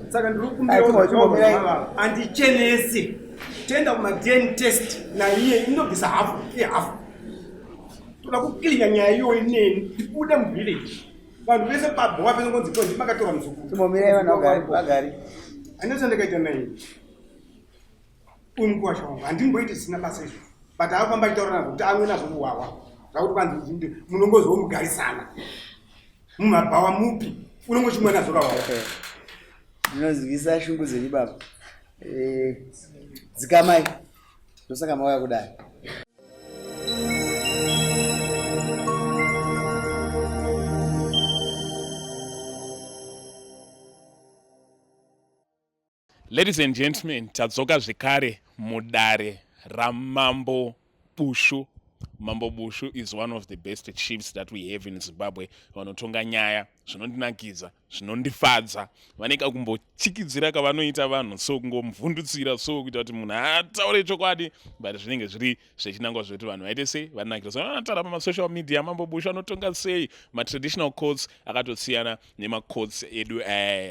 Saka ndikumbira andichenese tenda kuma DNA test na iye inobvisa hafu. Toda kukilinya nyaya iyoyo ineni ndibude muvillage. Vanhu vese pabhwa pese ngonzi konzi makatora muzuku. Timomira vanhu vagari. Andisa ndikaita naye. Unikuwa shonga. Handimboiti sina basa izvo. But akafamba achitaura nazvo kuti amwe nazvo kuwawa. Zvakuti kwanzi munongozwa mugarisana. Mumabhawa mupi. Unongochimwa nazvo kawawa. Ndinozivisa shungu dzenyu baba. Dzikamai. Ndosaka mauya kudai. Ladies and gentlemen, tadzoka zvekare mudare raMambo Bushu. Mambo Bushu is one of the best chiefs that we have in Zimbabwe. Vanotonga nyaya, zvinondinakidza, zvinondifadza. Vaneka kumbochikidzira kavanoita vanhu, so kungomuvhundutsira, so kuita kuti munhu ataure chokwadi, but zvinenge zviri zvechinangwa zvetu vanhu vaite sei vanakidza. So vanotara pamasocial media, Mambo Bushu anotonga sei traditional courts akatosiyana nemacourts edu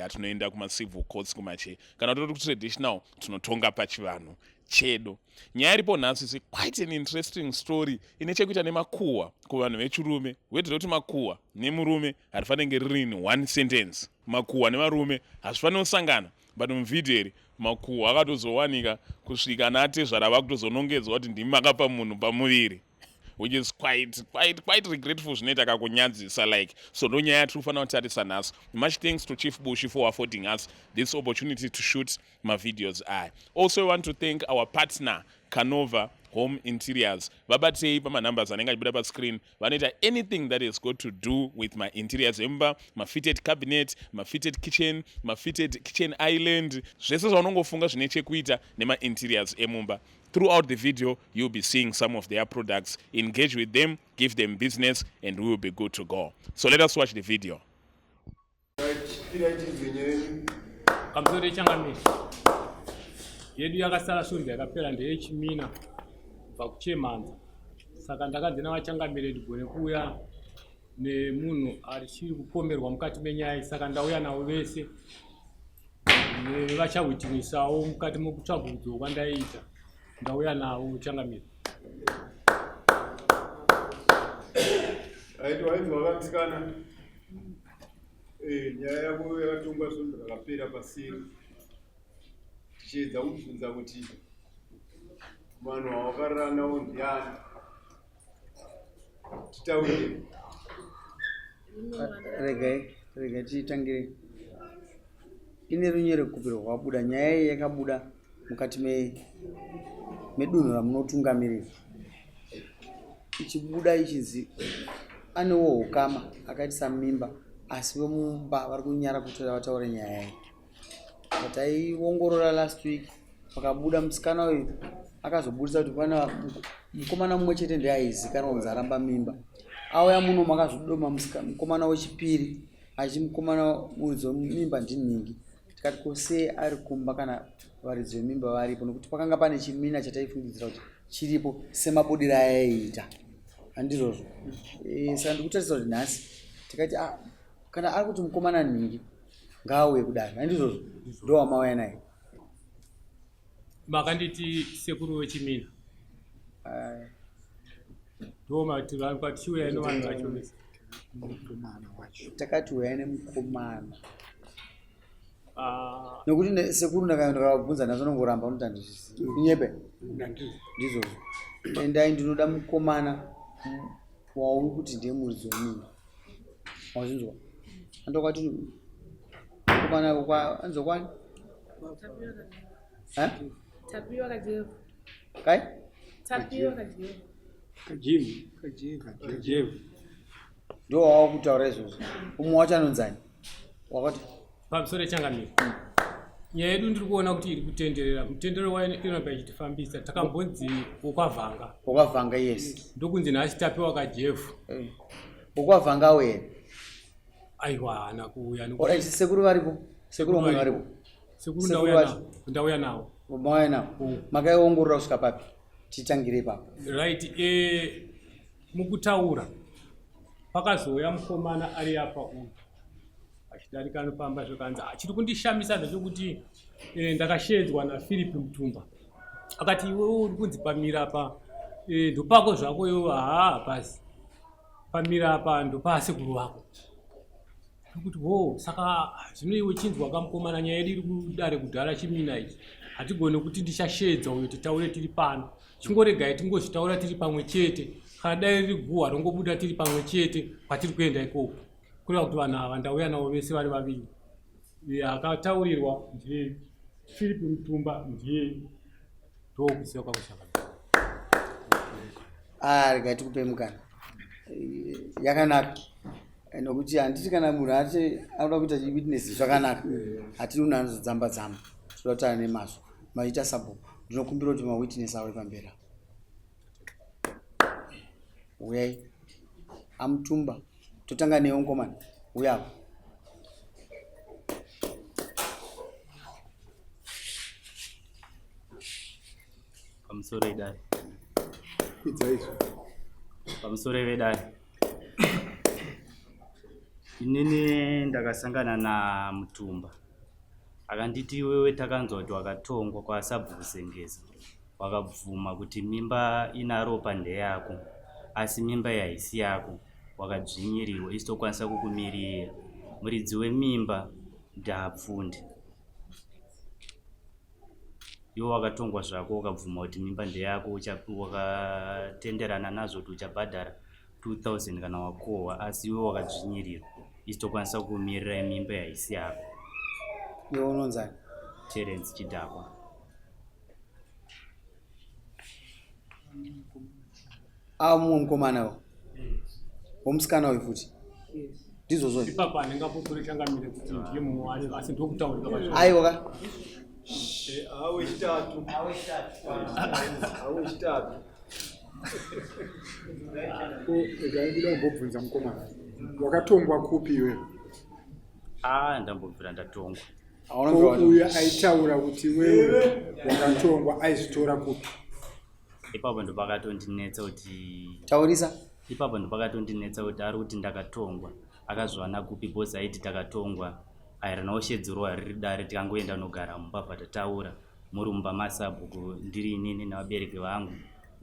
atinoenda kuma-civil courts kumache. Kana kuti traditional tinotonga pachivanhu chedu. Nyaya iripo nhasi is quite an interesting story ine chekuita nemakuhwa kuvanhu vechirume. Wedira kuti makuhwa nemurume harifanire kunge riri in one sentence. Makuhwa nemarume hazvifaniri kusangana, but muvhidhiyo iri makuhwa akatozowanika kusvika natezvara vakutozonongedzwa kuti ndimi makapa munhu pamuviri, which is quite regretful. Zvinoita kakunyadzisa like. So ndo nyaya yatiri kufanira kutarisa nhasi. Much thanks to Chief Bushu for affording us this opportunity to shoot my videos. Also I want to thank our partner Canova Home Interiors. Vabatei pamanumbers anenge achibuda pascreen. Vanoita anything that is got to do with my interiors emba, my fitted cabinet, my fitted kitchen, my fitted kitchen island. Zvese zvaunongofunga zvine chekuita nema interiors emumba. Throughout the video, you'll be seeing some of their products. Engage with them, give them business, and we will be good to go. So let us watch the video. Kamsore changamiri. Yedu yakasara shungu yakapera ndeyechimina kubva kuchemanza. Saka ndakanzi navachangamire ndigone kuuya nemunhu achiri kupomerwa mukati menyaya. Saka ndauya navo vese nevachahwitinisawo mukati mokutsvagurudzo kwandaita. Ndauya navo changamire. Wakatikana nyaya yako yakatongwa zvinhu zvakapera pasiri. Tichiedza kubvunza kuti vanhu vawakarara navo ndiani, titaurire. Regai titangire. Ine runyere kupiro rwabuda. Nyaya iyi yakabuda mukati medunhu ramunotungamirira. Ichibuda ichinzi anewo ukama akaitisa mimba, asi vemumba vari kunyara kutora vataure nyaya iyi. Pataiongorora last week pakabuda musikana uyu akazobudisa kuti pana mukomana mumwe chete ndiye aizikanwa kunzi aramba mimba. Auya muno makazodoma mukomana wechipiri achimukomana muridzi wemimba ndinhingi. Tikati kose ari kumba kana varidzi vemimba varipo, nokuti pakanga pane chimina chataifungidzira kuti chiripo semabudiro ayaiita. Handizvozvo. Saka ndikutarisa kuti nhasi tikati kana ari kuti mukomana nhingi ngaauye kudai. Handizvozvo. Ndo wamauya naye. Makanditi sekuru wechimina. Ndo matichiuya nevanhu vachonesa. Takati uyai nemukomana. Nokuti sekuru ndakabvunza nazo nongoramba unoti handizvisi. Inyepe? Ndizvozvo. Endai ndinoda mukomana wauri kuti ndiye muridzi wemimba. Wazvinzwa? Andokwati mukomana anzokwani? Tapiwa kajevu. Kai? Tapiwa kajevu. Kajevu. Ndo wawakutaura izvozvo. Umwe wacho anonzani? Wakati? Pamusoro changamire. Nyaya yedu ndiri kuona kuti iri kutenderera. Mutendero wayo inobva ichitifambisa. Takambonzi ukwavhanga. Ukwavhanga, yes. Ndokunzi nhasi tapiwa kajevu. Ukwavhanga uye? Aiwa hana kuuya. Alright, sekuru varipo? Sekuru vamwe varipo? Sekuru ndauya nawo. Mauya nawo? Makaiongorora kusvika papi? Titangire ipapo. Right, mukutaura pakazouya mukomana ari apa uyu achidarika anopamba zvakanzi chiri kundishamisa ndechekuti ndakashedzwa naPhilip Mutumba akati iwewe uri kunzi pamira apa ndopako zvako iwewe basi pamira apa ndopa sekuru wako kuti saka zvino iwe chinzwa kamukomana nyaya yedu iri kudare kudhara chimina ichi hatigone kuti ndichashedza uyo titaure tiri pano chingoregai tingozvitaura tiri pamwe chete kana dai riri guhwa rongobuda tiri pamwe chete kwatiri kuenda ikoko kureva kuti vanhu ava ndauya navo vese vari vaviri akataurirwa ndiye Philip Mutumba ndiye ndokuziva kwakushaka regai tikupe mukana yakanaka nokuti handiti kana munhu anoda kuita witness zvakanaka hatiri munhu anozodzamba dzamba toda kutaura nemazvo maita sabhuku ndinokumbira kuti mawitness ave pamberi uyai aMutumba totanga newe mukomana uyapo pamusoro edare pamusoro vedare inini ndakasangana naMutumba akanditi wewe takanzwa kuti wakatongwa kwasabhuku Sengeza wakabvuma kuti mimba ina ropa ndeyako asi mimba yaisi yako wakadzvinyirirwa isitokwanisa kukumirira muridzi wemimba ndaapfunde iwo wakatongwa zvako wakabvuma kuti mimba ndeyako wakatenderana nazvo kuti uchabhadhara 2000 kana wakohwa asi iwe wakadzvinyirirwa isitokwanisa kukumirira mimba yaisi yako iwe unonzani Terence Chidhakwa mumwe mukomana womusikana uyu futi ndizvozvo ipapa handingapopore changamire kuti ndiye mumwe wari asi ndokutaurika aiwa awechitatu ndinoda kumbobvunza mukomana wakatongwa kupi iwewe ndambobvira ndatongwa uyo aitaura kuti wewe wakatongwa aizvitora kupi ipapo ndopakatondinetsa kuti taurisa ipapo ndopakatondinetsa kuti ari kuti ndakatongwa akazvana kupi bhozi aiti takatongwa airanawo shedzurwa riri dare tikangoenda nogara mubva tataura muri mumba masabhuku ndiri inini navabereki vangu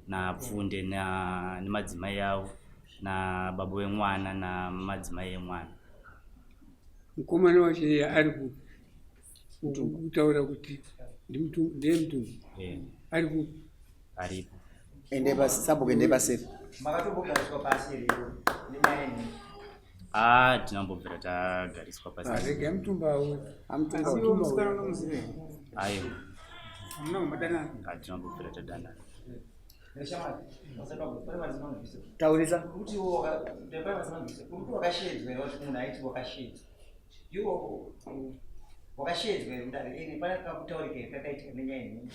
napfunde nemadzimai avo nababa wemwana namadzimai emwana mukomana wacho iye ari kutaura kuti ndiye Mutumba ari ku aripo ende pasabhuku ende paseri makatobogariswa pasi rero nenyaya tinambobvira tagariswa pasi rega Mutumba aiwa amuna kumadanana tinambobvira tadanana taurisa kuti wakashedzwa kuti munhu aiti wakashedzwa iwo wakashedzwa kudare ine pane kakutaurika kakaitika nenyaya yenyu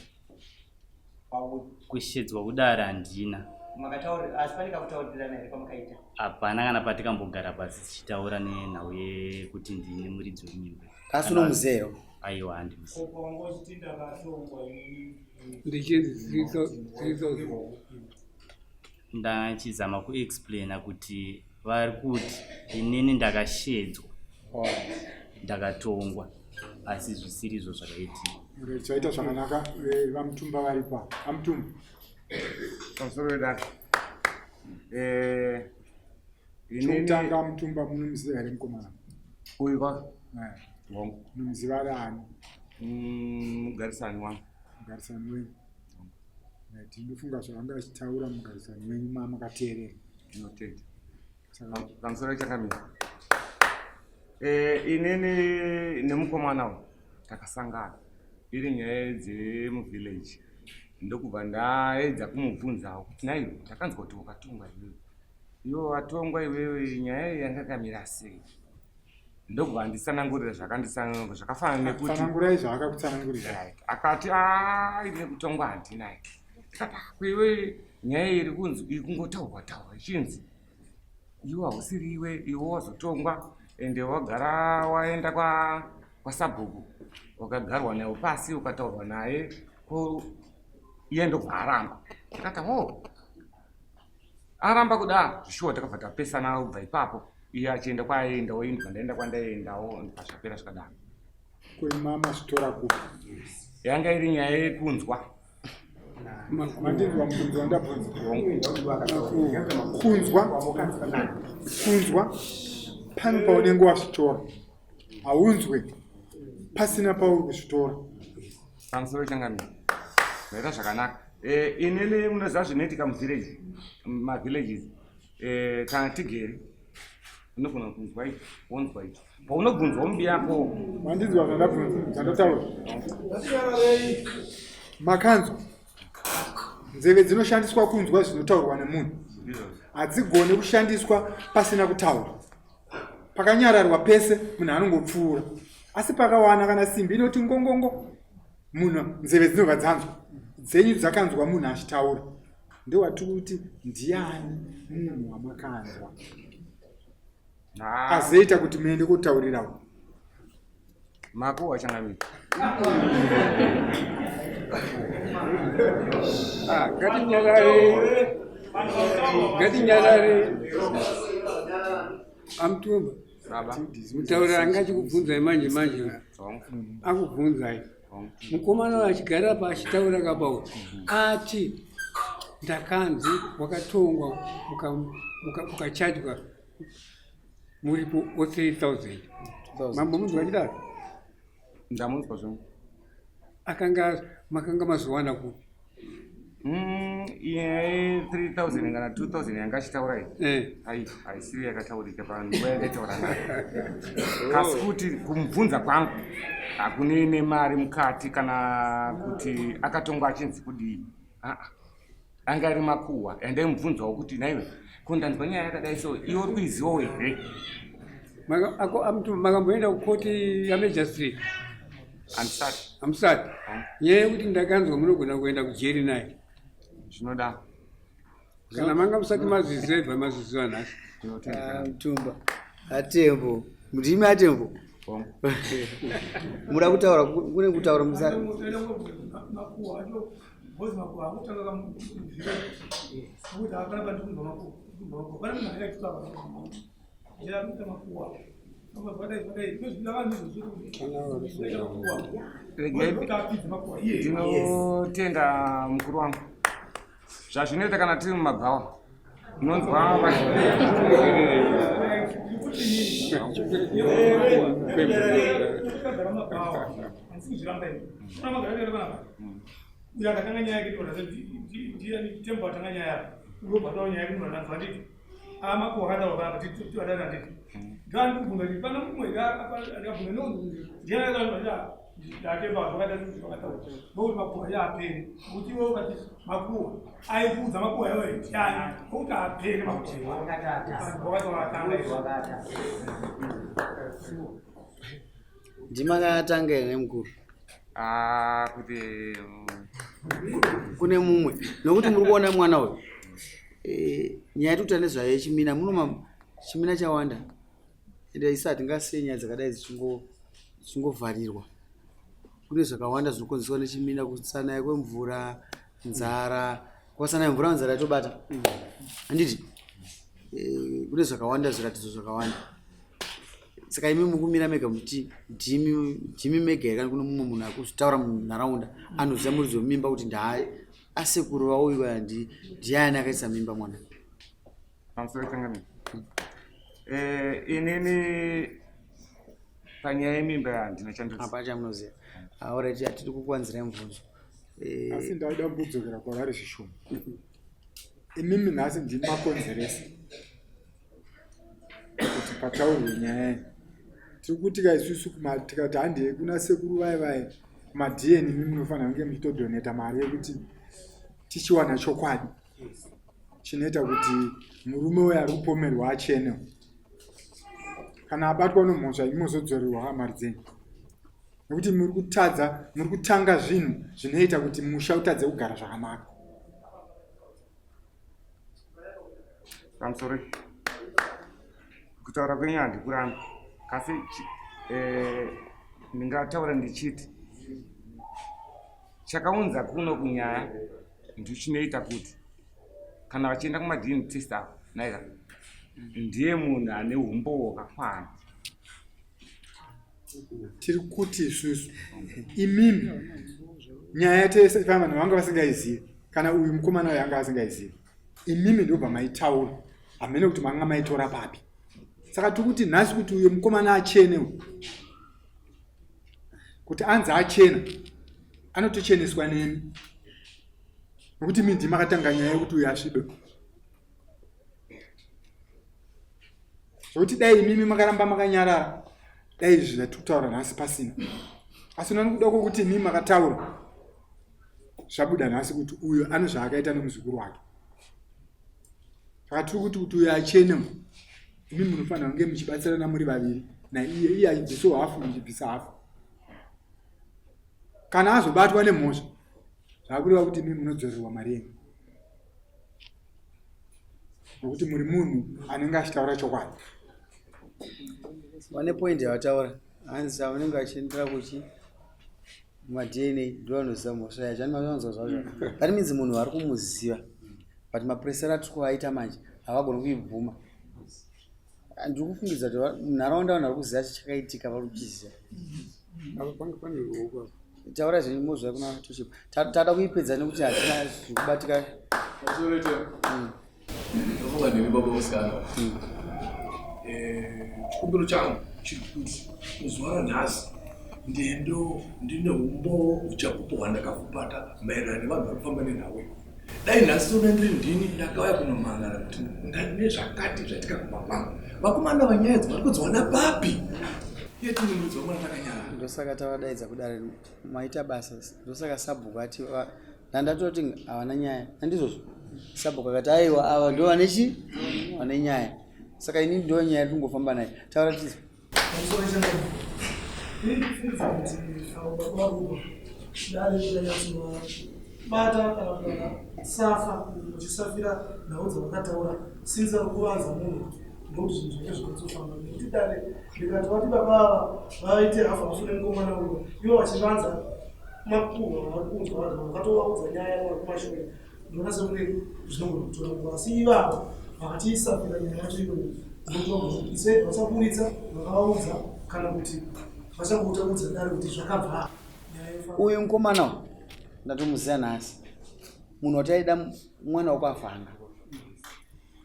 kushedzwa kudare handina makataura asi pane kakutaurirana here kwamakaita hapana kana patikambogara pasi tichitaura nenhau yekuti ndine muridzi wemimba kasi uno muzero aiwa handimuzero ndichezi 3000 ndachizama kuexplaina kuti vari kuti inini ndakashedzwa ndakatongwa asi zvisirizvo zvakaitika zvaita zvakanaka vaMutumba varipa aMutumba pamusoro wedare chokutanga Mutumba munomuziva here mukomana uyu munomuziva ari ani mugarisani wangu mugarisani wenyu ndinofunga zvavanga achitaura mugarisani wenyu makateerera inotenda pamusoro wechakamira inini nemukomana takasangana iri nyaya dzemuvillage ndokubva ndaedza kumubvunzawo kuti naiwe takanzwa kuti wakatongwa iwewe watongwa iwewe nyaya iyi yangakamira sei ndokubva ndisanangurira zvakafanana nekuti fanangurai zvaakakutsanangurira akati ine kutongwa handinai tikati iwe nyaya iri kunzi ikungotaurwa ichinzi iwe hausiri iwe wazotongwa ende wagara waenda kwasabhuku wakagarwa naye pasi ukataurwa naye iye ndobva aramba tikati aramba kudaro zvishuwa takabva tapesana ubva ipapo iye achienda kwaenda oindwa ndaenda kwandaendawo pazvapera zvakadaro. Kuimama zvitora kupi? Yanga iri nyaya yekunzwa. Mandinzwa kunzwa ndabvunza. Kunzwa pano paunenge wazvitora haunzwe pasina pauri kuzvitora. Pamusoro changamira zvaita zvakanaka. Inini munoziva zvinoitika muvillages kana tigere unogona kunzwa icho wonzwa icho paunobvunzwa mubi yako. Mandinzwa zvandabvunza zvandotaura. Makanzwa nzeve dzinoshandiswa kunzwa zvinotaurwa nemunhu hadzigone kushandiswa pasina kutaura. Pakanyararwa pese munhu anongopfuura, asi pakawana kana simbi inoti ngongongo munhu nzeve dzinobva dzanzwa, dzenyu dzakanzwa munhu achitaura. Ndowatiri kuti ndiani munhu wamakanzwa azoita kuti muende kotaurirawo. Makuwa changamira. Ngatinyarare Amtumba mutaura anga achikubvunzai manje akubvunzai mukomana achigara pachitaura kapawo ati ndakanzi wakatongwa ukachadwa muripo 3000 mambo munzwa chidaro. Ndamunzwa zvomwe makanga mazowana kupi? Iye 3000 kana 2000 yanga achitaura haisiri yakataurika panguva yandataura nayo. Kasi kuti kumubvunza kwangu hakunene mari mukati kana kuti akatongwa achinzi kudii. Anga ari makuhwa andaimubvunzawo kuti naiwe kundanzwa nyaya yakadai so iwe uri kuizivawo here. Makamboenda kukoti yamajistrate? Hamusati. Nyaya yekuti ndakanzwa munogona kuenda kujeri naye. Zvinoda. Kana manga musati mazvizeva maziziva nhasi. Mtumba atembo mudimi atembo muda kutaura kune kutaura musati. Ndinotenda mukuru wangu zvazvinoita kana tiri mumabhawa inonzwa ndimakatanga ene mukuru kuti kune mumwe nokuti muri kuona mwana uyu nyaya yatikuta nezvayo yechimina muno chimina chawanda ende isati ngasiye nyaya dzakadai dzichingovharirwa. Kune zvakawanda zvinokonzeswa nechimina, kutsanaya kwemvura, nzara. Kwasana mvura nzara yatobata handiti kune zvakawanda zviratidzo zvakawanda. Saka imi mukumira mega muti ndimi mega here kana kuno mumwe munhu akuzvitaura munharaunda anoziva muridzo wemimba kuti asekuru vauyiwa ndiani akaisa mimba mwana. Pamusoro changamira inini panyaya yemimba yandina chandoziva apacha munoziva. Alright, hatiri kukuwanzirai mubvunzo. Asi ndauda kudzokera kwarari zvishoma. Imimi nhasi ndini makonzeresa kuti pataurwe nyaya tiri kutika isusu tikati handei kuna sekuru vai kumadhiyeni imi munofanira kunge muchitodhoneta mari yekuti tichiwana chokwadi chinoita kuti murume uyo ari kupomerwa achenewo. Kana abatwa nomhosva imi muzodzorerwa mari dzenyu. Nekuti muri kutanga zvinhu zvinoita kuti musha utadze kugara zvakanaka. Pamusoro kutaura kwenyaya ndikuramba kasi ndingataura ndichiti chakaunza kuno kunyaya ndichinoita kuti kana vachienda kumadini test avo naika ndiye munhu ane umbo hwakakwana. Tiri kuti isusu imimi nyaya yatefamba vanga vasingaizivi kana uyu mukomana uyu anga asingaizivi, imimi ndobva maitaura hamene kuti manga maitora papi. Saka tiri kuti nhasi kuti uyu mukomana achene, kuti anzi achena anotocheneswa nemi, nokuti imi ndimi makatanga nyaya yekuti uyu asvibe. Zvokuti dai imimi makaramba makanyarara, dai izvi zvatiri kutaura nhasi pasina. Asi nokuda kwokuti imimi makataura, zvabuda nhasi kuti uyu ane zvaakaita nomuzukuru wake. Saka tiri kuti uyu achene, imimi munofanira kunge muchibatsirana muri vaviri, naiye achibvisawo hafu muchibvisa hafu. Kana azobatwa nemhosva, zvakureva kuti imimi munodzorerwa mari yenyu, nokuti muri munhu anenge achitaura chokwadi. Vane point yavataura hanzi vanenge vachiendera kuchi madna ndo vanoziva mhosva yacho. Ani vanonzwa zvazvo that means munhu vari kumuziva, but mapresera atiri kuvaita manje havagoni kuibvuma. Ndiri kufungidza kuti munharaunda vanhu vari kuziva chichakaitika vari kuchiziva. Taura zvenyu mozva kuna Toship. Tada kuipedza nekuti hatina zvikubatika. Ndofunga ndini baba Musikana. Chikumbiro changu chiri kuti muzuva ranhasi ndine umbo uchapupu hwandakakubata maererano nevanhu vari kufamba nenhawe. Dai nhasi tona ndiri ndini ndakauya kunomhangara kuti ndine zvakati zvatika kumamama. Vakomana vanyaya vari kudziwana papi? Iye tinongodzwa mwana takanyara. Ndosaka tavadaidza kudare maita basa. Ndosaka Sabhuku ati ndandatoti havana nyaya. Handizvozvo Sabhuku akati aiwa ava ndo vanechi vane nyaya. Saka ini ndo nyaya yatingofamba naye. Taura tizi. Bata kana safa uchisafira naudza vakataura sinza kuvanza munhu ndokuti zvinhu zvenge zvinotofamba nekuti dare ndikati vati baba vaite hafa mushure mukomana uyo ivo vachivanza makuhwa vari kunzwa vanhu vakatovaudza nyaya vari kumashure ndinoona sekunge zvinongotora nguva. Asi ivavo vakatiisafira nyaya yacho iyoyo ndotoa ise vasaburitsa vakavaudza kana kuti vachangotaudza dare kuti zvakabva. Uyu mukomana ndatomuziva nhasi, munhu wataida mwana wakavhanga.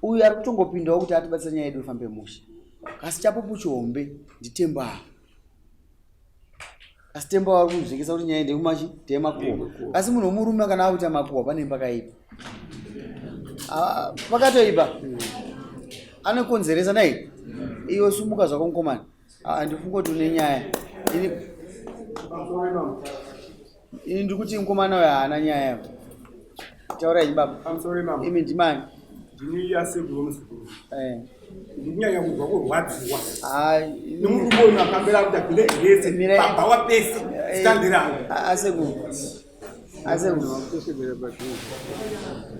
Uyu ari kutongopindawo kuti atibatsira nyaya yedu ifambe musha. Asi chapupu chihombe ndiTemba. Asi Temba vari kunzvikisa kuti nyaya ndekumachi ndeyemakuhwa. Asi munhu womurume kana akuita makuhwa pane pakaipa. Pakatoipa. Anokonzeresa nai. Iwe sumuka zvako mukomana. Ndifunga kuti une nyaya. Ini ndiri kuti mukomana uyu haana nyaya. Taurai baba. Imi ndimani? Ndini yasekuru womuzukuru. Ndinyanya kubva kurwadziwa. Nemurume uyu akambera kuti apinde gese baba wapese standiranga. Asekuru.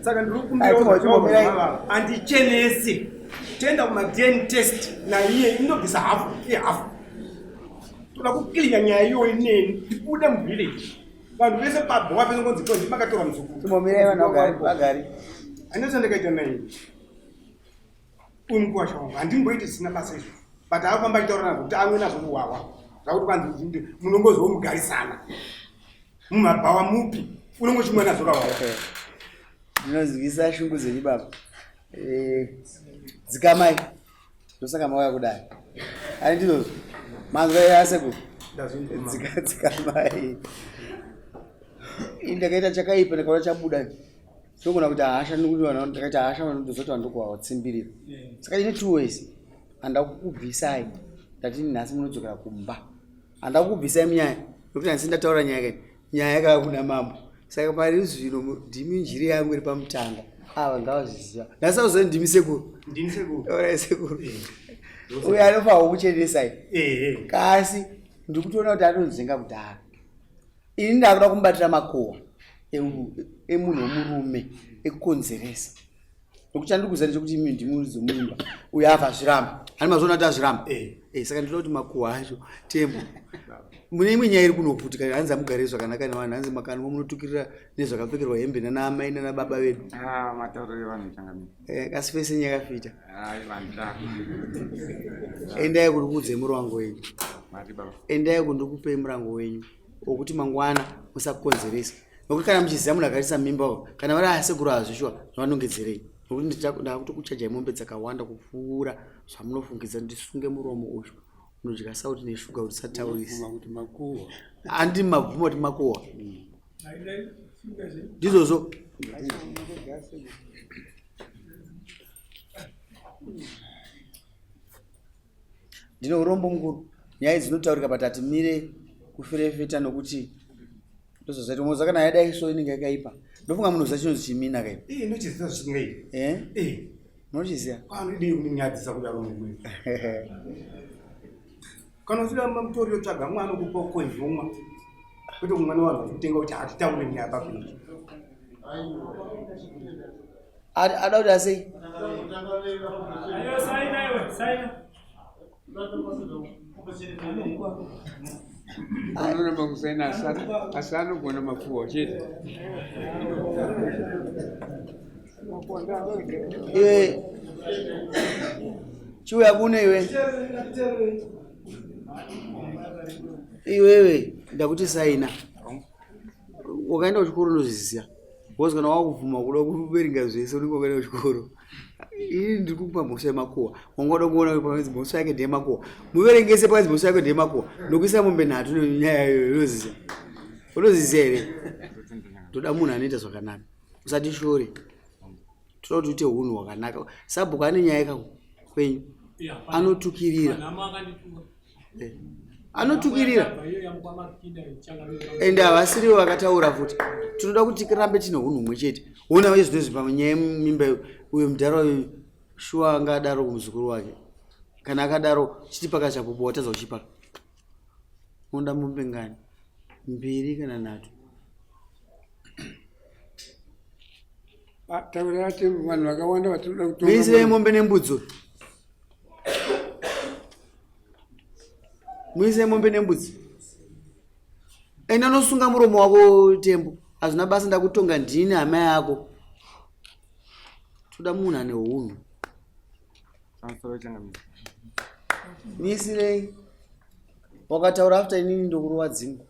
Saka ndiri kumbira andichenese. Tenda kuma-DNA test naiye inobvisa hafu yehafu. Toda kukilinya nyaya iyoyo ineni tibude muvillage. Vanhu vese pabva wapese ngonzi tonzi makatora muzukuru. Timomirai vanhu vagari. Handina chandakaita naye. Uyu mukuwasha wangu handimboiti zvisina basa izvo. But akufamba achitaura nazvo kuti amwe nazvo kuwawa. Zvakuti kwanzi munongozwa mugarisana. Mumabhawa mupi unongochimwa nazvo kawawa. Ndinozivisa shungu dzenyu baba. Dzikamai. Ndosaka mauya kudai. Ani ndizvozvo. Manzwa yasekuru. Dzikamai. Ndakaita chakaipa ndakaona chabuda. Ndokona kuti ahasha nekuti vanhu ndakaita ahasha vanodozoti vandokuvatsimbirira. Saka ine 2 ways. Handa kukubvisai. Ndati nhasi munodzokera kumba. Handa kukubvisai munyaya. Nokuti handisi ndataura nyaya yakati. Nyaya yakava kuna mambo. Saka pari zvino ndimi njiri yangu iri pamutanga. Ava ngavazviziva. Nhasi auziva ndimi sekuru. Ndini sekuru. Ora sekuru. Uyu anofanirwa kukuchenesai. Kasi ndiri kutoona kuti anonzenga kudhara. Ini ndakuda kumubatira makuhwa emunhu womurume ekukonzeresa. nokuchandikuzani chekuti imi ndimuridzi mumba uyo afa azviramba ani mazona ati azviramba saka ndinoda kuti makuhwa acho tembo mune imwe nyaya iri kunoputika hanzi amugare zvakanaka nevanhu hanzi makanwa munotukirira nezvakapfekerwa hembe nanamai nanababa vedu matauro evanhu changamira kasi pese nyakafita endai kuti kuudzei murango wenyu endai kundikupei murango wenyu wokuti mangwana musakukonzeresa nokuti kana muchiziva munhu akarisa mimba kana vari asekuru hazvishuwa zvavanongedzerei nokuti ndakuti kuchajai mombe dzakawanda kupfuura zvamunofungidza ndisunge muromo uyu unodya sauti neshuga kuti sataurisi handi mabvuma kuti makuhwa ndizvozvo ndine urombo mukuru nyaya dzinotaurika patati mire kufurefeta nokuti ndozvazati moza kana yadai so inenge yakaipa ndofunga munhu zachinozi chimina kaipa ndochiziva zvimwei munochiziva kwanodii kuninyadzisa kudaro mumwe kana uchiramba mutori yotsvaga mwana kupa kwezvomwa kwete kumwana wanhu kutenga kuti hatitaure nyaya papinji ada kuti asei anoramba kusaina asi anogona mapfuwa chete iwe chiuya kuno iwewe ndakuti saina wakaenda kuchikoro ndozviziva wozi kana wakubvuma kuda kuverenga zvese unenge wakaenda kuchikoro ini ndiri kukupa mhosva yemakuhwa wangoda kuona pakanzi mhosva yake ndeyemakuhwa muverengese pakanzi mhosva yake ndeyemakuhwa nokuisa mombe nhatu nenyaya iyoyo unoziziva unoziziva here toda munhu anoita zvakanaka usati shore toda kuti uite unhu hwakanaka sabhuku ane nyaya yeka kwenyu anotukirira anotukirira ende havasiriwo vakataura futi tinoda kuti tirambe tine unhu humwe chete ona vezvino izvi panyaya yemimba uyo mudhara uyu shuwa angadaro kumuzukuru wake kana akadaro chitipaka chapopo watadza kuchipaka unoda mombe ngani 2 kana 3 taurira tembo vanhu vakawanda vatinoda muisirei mombe nembudzo muisirei mombe nembudzi enda nosunga muromo wako tembo hazvina basa ndakutonga ndini hama yako toda munhu ane unhu muisirei wakataura after inini ndokurova dzingwa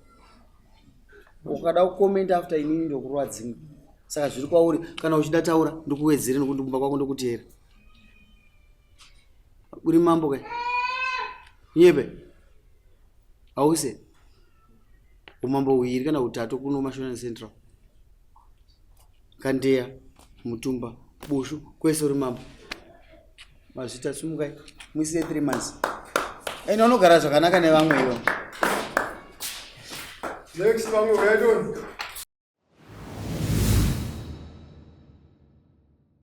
ukada kukomenda after inini ndokurova dzingwa saka zviri kwauri kana uchida taura ndikuwedzere nokuti kumba kwako ndokutera uri mambo kai nyepe hause umambo uiri kana utatu kuno Mashona Central Kandeya Mutumba Bushu kwese uri mambo mazvita sumukai muisire 3 months ene unogara zvakanaka nevamwe ivo next vamwe vaidoni